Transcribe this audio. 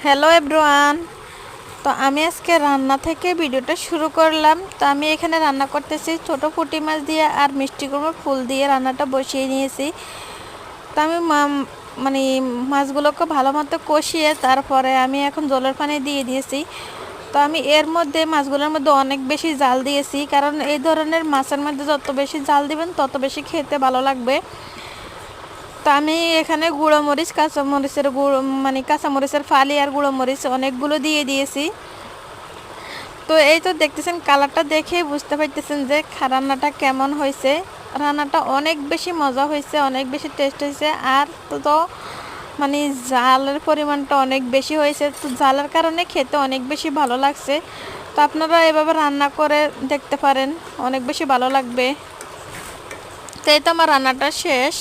Hello everyone. তো আমি আজকে রান্না থেকে ভিডিওটা শুরু করলাম। তো আমি এখানে রান্না করতেছি ছোট পুঁটি মাছ দিয়ে আর মিষ্টি কুমড়োর ফুল দিয়ে রান্নাটা বসিয়ে নিয়েছি। তো আমি মানে মাছগুলোকে ভালো মতো কষিয়ে তারপরে আমি এখন জলের পানি দিয়ে দিয়েছি। তো আমি এর মধ্যে মাছগুলোর মধ্যে অনেক বেশি জাল দিয়েছি, কারণ এই ধরনের মাছের মধ্যে যত বেশি জাল দিবেন তত বেশি খেতে ভালো লাগবে। তো আমি এখানে গুঁড়ো মরিচ, কাঁচামরিচের কাঁচামরিচের ফালি আর গুঁড়ো মরিচ অনেকগুলো দিয়ে দিয়েছি। তো এই তো দেখতেছেন, কালারটা দেখেই বুঝতে পারতেছেন যে রান্নাটা কেমন হয়েছে। রান্নাটা অনেক বেশি মজা হয়েছে, অনেক বেশি টেস্ট হয়েছে। আর তো জালের পরিমাণটা অনেক বেশি হয়েছে, তো জালের কারণে খেতে অনেক বেশি ভালো লাগছে। তো আপনারা এভাবে রান্না করে দেখতে পারেন, অনেক বেশি ভালো লাগবে। তো এই তো আমার রান্নাটা শেষ।